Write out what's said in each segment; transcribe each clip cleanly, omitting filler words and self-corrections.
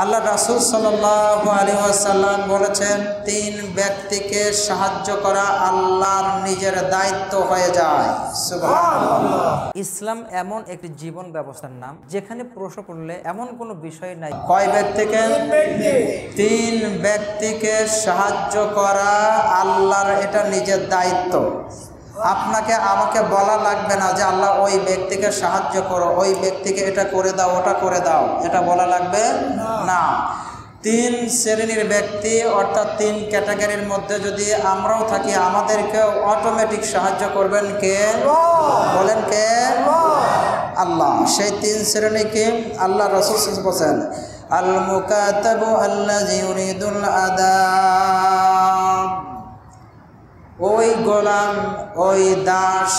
আল্লাহ রাসূল সাল্লাল্লাহু আলাইহি ওয়াসাল্লাম বলেছেন, 3 ব্যক্তিকে সাহায্য করা আল্লাহর নিজের দায়িত্ব হয়ে যায়। সুবহানাল্লাহ। ইসলাম এমন একটি জীবন ব্যবস্থার নাম যেখানে প্রশ্ন করলে এমন কোনো বিষয় নাই। কয় ব্যক্তিকে? 3 ব্যক্তিকে সাহায্য করা আল্লাহর এটা নিজের দায়িত্ব। আপনাকে আমাকে বলা লাগবে না যে আল্লাহ ওই ব্যক্তিকে সাহায্য করো, ওই ব্যক্তিকে এটা করে দাও, ওটা করে দাও, এটা বলা লাগবে না। 3 শ্রেণীর ব্যক্তি অর্থাৎ 3 ক্যাটাগরির মধ্যে যদি আমরাও থাকি, আমাদেরকে অটোমেটিক সাহায্য করবেন কে? বলেন কে? আল্লাহ। সেই 3 শ্রেণীকে আল্লাহ রাসূল বলেন, আল মুকাতাবু আল্লাযী ইউরিদুল আদা। ওই গোলাম, ওই দাস,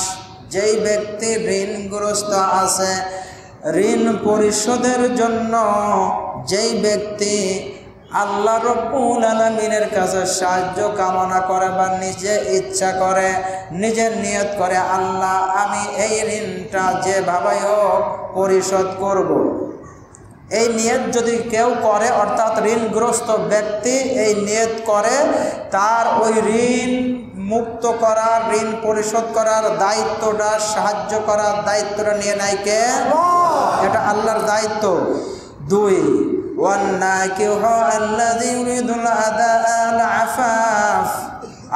যেই ব্যক্তি ঋণগ্রস্ত আছে, ঋণ পরিশোধের জন্য যেই ব্যক্তি আল্লাহ রাব্বুল আলামিনের কাছে সাহায্য কামনা করে বা নিজে ইচ্ছা করে, নিজের নিয়ত করে, আল্লাহ আমি এই ঋণটা যেভাবে হোক পরিশোধ করব। এই নিয়ত যদি কেউ করে, অর্থাৎ ঋণগ্রস্ত ব্যক্তি এই নিয়ত করে, তার ওই ঋণ মুক্ত করার, ঋণ পরিশোধ করার দায়িত্বটা, সাহায্য করার দায়িত্বটা নিয়ে নেয় কে? এটা আল্লাহর দায়িত্ব। 2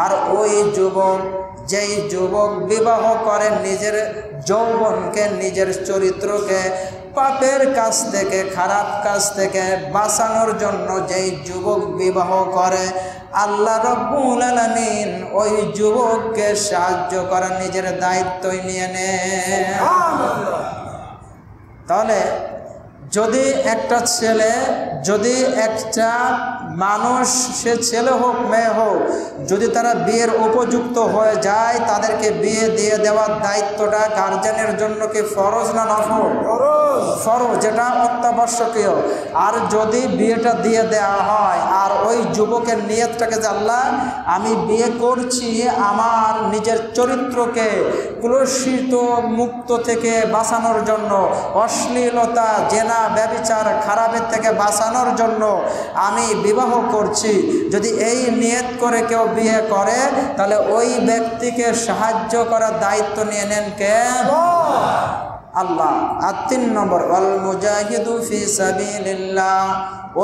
আর ওই যুবক, যেই যুবক বিবাহ করে নিজের যৌবনকে, নিজের চরিত্রকে পাপের কাছ থেকে, খারাপ কাজ থেকে বাঁচানোর জন্য যেই যুবক বিবাহ করে, আল্লাহ রাব্বুল আলামিন ওই যুবককে সাহায্য করার নিজের দায়িত্বই নিয়ে নেয়। তাহলে যদি একটা ছেলে, যদি একটা মানুষ, সে ছেলে হোক মেয়ে হোক, যদি তারা বিয়ের উপযুক্ত হয়ে যায়, তাদেরকে বিয়ে দিয়ে দেওয়ার দায়িত্বটা গার্জেনের জন্য কি ফরজ না নফল? ফরজ, যেটা অত্যাবশ্যকীয়। আর যদি বিয়েটা দিয়ে দেওয়া হয় আর ওই যুবকের নিয়তটাকে যে আল্লাহ আমি বিয়ে করছি আমার নিজের চরিত্রকে কলুষিত মুক্ত থেকে বাঁচানোর জন্য, অশ্লীলতা, জেনা, ব্যভিচার, খারাপের থেকে বাঁচানোর জন্য আমি বিবাহ করছি, যদি এই নিয়ত করে কেউ বিয়ে করে, তাহলে ওই ব্যক্তিকে সাহায্য করার দায়িত্ব নিয়ে নেন কে? আল্লাহ। আর 3 নম্বর, ওয়াল মুজাহিদু ফি সাবিলিল্লাহ।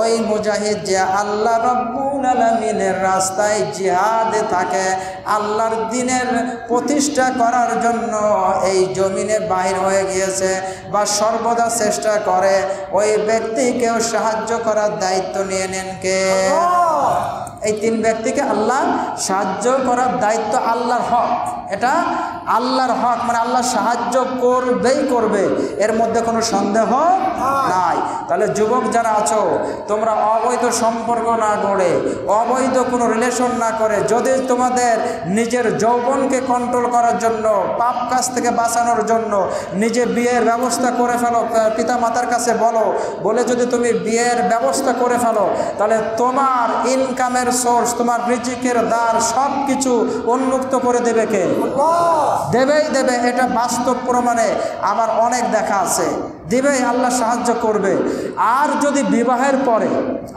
ওই মুজাহিদ যে আল্লাহ রাব্বুল আলামিনের রাস্তায় জিহাদে থাকে, আল্লাহর দ্বীনের প্রতিষ্ঠা করার জন্য এই জমিনে বাহির হয়ে গিয়েছে বা সর্বদা চেষ্টা করে, ওই ব্যক্তিকেও সাহায্য করার দায়িত্ব নিয়ে নেন কে? এই 3 ব্যক্তিকে আল্লাহ সাহায্য করার দায়িত্ব আল্লাহর হক। এটা আল্লাহর হক, মানে আল্লাহ সাহায্য করবেই করবে, এর মধ্যে কোনো সন্দেহ নাই। তাহলে যুবক যারা আছো, তোমরা অবৈধ সম্পর্ক না গড়ে, অবৈধ কোনো রিলেশন না করে, যদি তোমাদের নিজের যৌবনকে কন্ট্রোল করার জন্য, পাপ কাজ থেকে বাঁচানোর জন্য নিজে বিয়ের ব্যবস্থা করে ফেলো, পিতা মাতার কাছে বলে যদি তুমি বিয়ের ব্যবস্থা করে ফেলো, তাহলে তোমার ইনকামের সোর্স, তোমার রিজিকের দ্বার সব কিছু উন্মুক্ত করে দেবে কে? দেবেই দেবে। এটা বাস্তব প্রমাণে আমার অনেক দেখা আছে, দেবেই, আল্লাহ সাহায্য করবে। আর যদি বিবাহের পরে,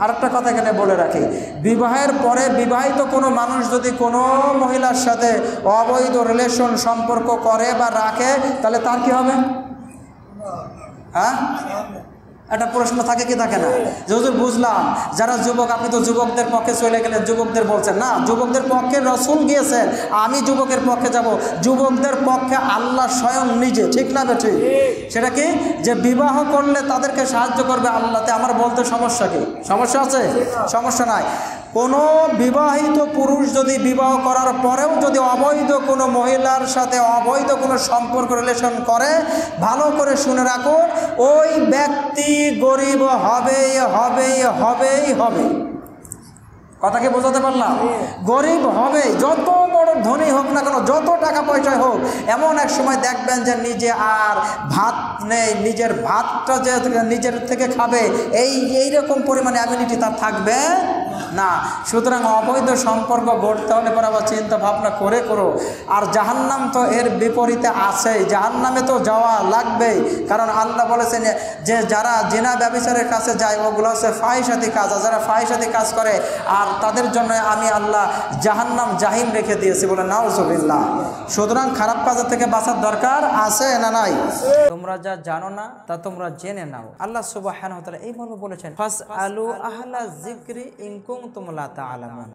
আরেকটা কথা এখানে বলে রাখি, বিবাহের পরে বিবাহিত কোনো মানুষ যদি কোনো মহিলার সাথে অবৈধ রিলেশন সম্পর্ক করে বা রাখে, তাহলে তার কি হবে? হ্যাঁ, একটা প্রশ্ন থাকে কি থাকে না? যেহেতু বুঝলাম যারা যুবক, আপনি তো যুবকদের পক্ষে চলে গেলেন, যুবকদের বলছেন না, যুবকদের পক্ষে রাসূল গিয়েছেন, আমি যুবকের পক্ষে যাব। যুবকদের পক্ষে আল্লাহ স্বয়ং নিজে, ঠিক না বেঠিক? সেটা কি? যে বিবাহ করলে তাদেরকে সাহায্য করবে আল্লাহতে। আমার বলতে সমস্যা কি? সমস্যা আছে? সমস্যা নাই। কোনো বিবাহিত পুরুষ যদি বিবাহ করার পরেও যদি অবৈধ কোনো মহিলার সাথে অবৈধ কোনো সম্পর্ক, রিলেশন করে, ভালো করে শুনে রাখুন, ওই ব্যক্তি গরিব হবেই হবেই হবেই হবে। কথা কি বোঝাতে পারলাম? গরিব হবে, যত বড় ধনী হোক না কেন, যত টাকা পয়সা হোক, এমন এক সময় দেখবেন যে নিজে আর ভাত নেই, নিজের ভাতটা যে নিজের থেকে খাবে, এইরকম পরিমাণে অ্যাবিলিটি তার থাকবে না। সুতরাং অবৈধ সম্পর্ক গড়তে হলে পরে আবার চিন্তা ভাবনা করে করো। আর জাহান্নাম তো এর বিপরীতে আছেই, জাহান্নামে তো যাওয়া লাগবেই। কারণ আল্লাহ বলেছেন যে যারা জিনা ব্যভিচারের কাছে যায় ওগুলো হচ্ছে ফাহিশাতি কাজ, আর যারা ফাহিশাতি কাজ করে আর তাদের জন্য আমি আল্লাহ জাহান্নাম জাহিম রেখে দিয়েছি, বলে নাউজুবিল্লাহ। সুতরাং খারাপ কাজের থেকে বাঁচার দরকার আছে না নাই? তোমরা যা জানো না তা তোমরা জেনে নাও। আল্লাহ সুবহানাহু ওয়া তাআলা এই মর্মে বলেছেন, ফাসআলু আহলা যিকরি ইন কুনতুম লা তা'লামুন।